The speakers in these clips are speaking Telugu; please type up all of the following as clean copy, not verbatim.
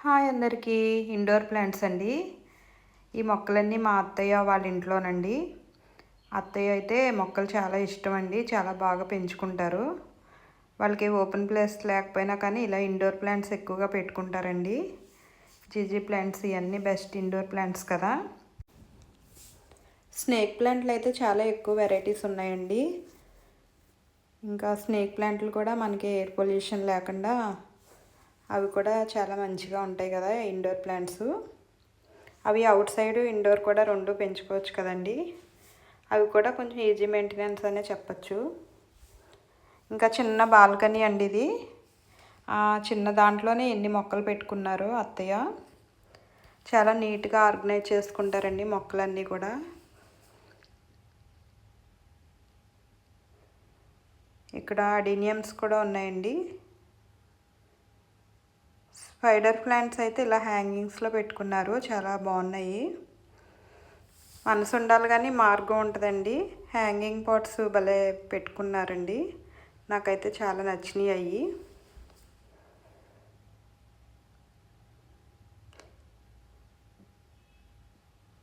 హాయ్ అందరికీ. ఇండోర్ ప్లాంట్స్ అండి. ఈ మొక్కలన్నీ మా అత్తయ్య వాళ్ళ ఇంట్లోనండి. అత్తయ్య అయితే మొక్కలు చాలా ఇష్టం అండి, చాలా బాగా పెంచుకుంటారు. వాళ్ళకి ఓపెన్ ప్లేస్ లేకపోయినా కానీ ఇలా ఇండోర్ ప్లాంట్స్ ఎక్కువగా పెట్టుకుంటారండి. జీజీ ప్లాంట్స్ ఇవన్నీ బెస్ట్ ఇండోర్ ప్లాంట్స్ కదా. స్నేక్ ప్లాంట్లు అయితే చాలా ఎక్కువ వెరైటీస్ ఉన్నాయండి. ఇంకా స్నేక్ ప్లాంట్లు కూడా మనకి ఎయిర్ పొల్యూషన్ లేకుండా అవి కూడా చాలా మంచిగా ఉంటాయి కదా ఇండోర్ ప్లాంట్స్. అవి అవుట్ సైడ్ ఇండోర్ కూడా రెండు పెంచుకోవచ్చు కదండి. అవి కూడా కొంచెం ఈజీ మెయింటెనెన్స్ అనే చెప్పచ్చు. ఇంకా చిన్న బాల్కనీ అండి ఇది. చిన్న దాంట్లోనే ఎన్ని మొక్కలు పెట్టుకున్నారు అత్తయ్య. చాలా నీట్గా ఆర్గనైజ్ చేసుకుంటారండి మొక్కలన్నీ కూడా. ఇక్కడ అడీనియమ్స్ కూడా ఉన్నాయండి. స్పైడర్ ప్లాంట్స్ అయితే ఇలా హ్యాంగింగ్స్లో పెట్టుకున్నారు, చాలా బాగున్నాయి. మనసు ఉండాలి కానీ మార్గం ఉంటుందండి. హ్యాంగింగ్ పాట్స్ భలే పెట్టుకున్నారండి, నాకైతే చాలా నచ్చినాయి అవి.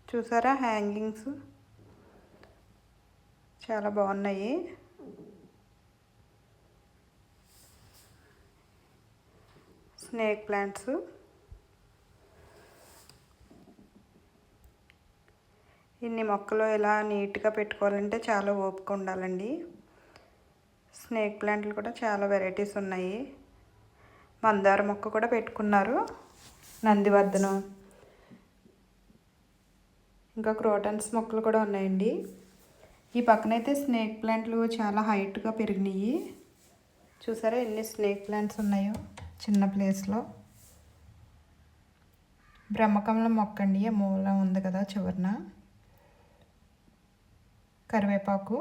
చూసారా హ్యాంగింగ్స్ చాలా బాగున్నాయి. స్నేక్ ప్లాంట్స్ ఇన్ని మొక్కలు ఇలా నీట్గా పెట్టుకోవాలంటే చాలా ఓపిక ఉండాలండి. స్నేక్ ప్లాంట్లు కూడా చాలా వెరైటీస్ ఉన్నాయి. మందార మొక్క కూడా పెట్టుకున్నారు, నందివర్ధనం, ఇంకా క్రోటన్స్ మొక్కలు కూడా ఉన్నాయండి. ఈ పక్కనైతే స్నేక్ ప్లాంట్లు చాలా హైట్గా పెరిగినాయి. చూసారా ఎన్ని స్నేక్ ప్లాంట్స్ ఉన్నాయో చిన్న ప్లేస్లో. బ్రహ్మకమలం మొక్క అండి, మూల ఉంది కదా చివరిన. కరివేపాకు,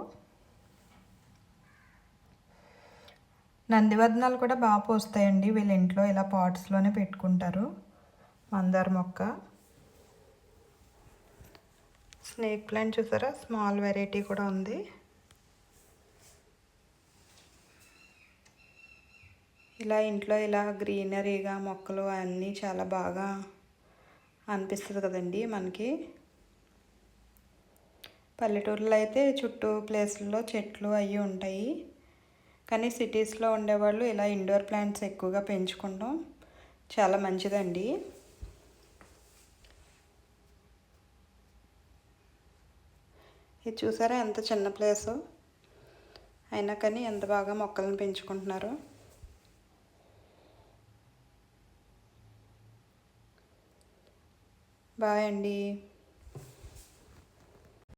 నందివర్ధనాలు కూడా బాగా పోస్తాయండి. వీళ్ళ ఇంట్లో ఇలా పాట్స్లోనే పెట్టుకుంటారు. మందార మొక్క, స్నేక్ ప్లాంట్ చూసారా స్మాల్ వెరైటీ కూడా ఉంది. ఇలా ఇంట్లో ఇలా గ్రీనరీగా మొక్కలు అన్నీ చాలా బాగా అనిపిస్తుంది కదండి మనకి. పల్లెటూరులో అయితే చుట్టూ ప్లేస్లలో చెట్లు అవి ఉంటాయి, కానీ సిటీస్లో ఉండేవాళ్ళు ఇలా ఇండోర్ ప్లాంట్స్ ఎక్కువగా పెంచుకుంటాం చాలా మంచిదండి. ఇది చూసారా ఎంత చిన్న ప్లేసు అయినా కానీ ఎంత బాగా మొక్కలను పెంచుకుంటున్నారు. బాయ్ అండి.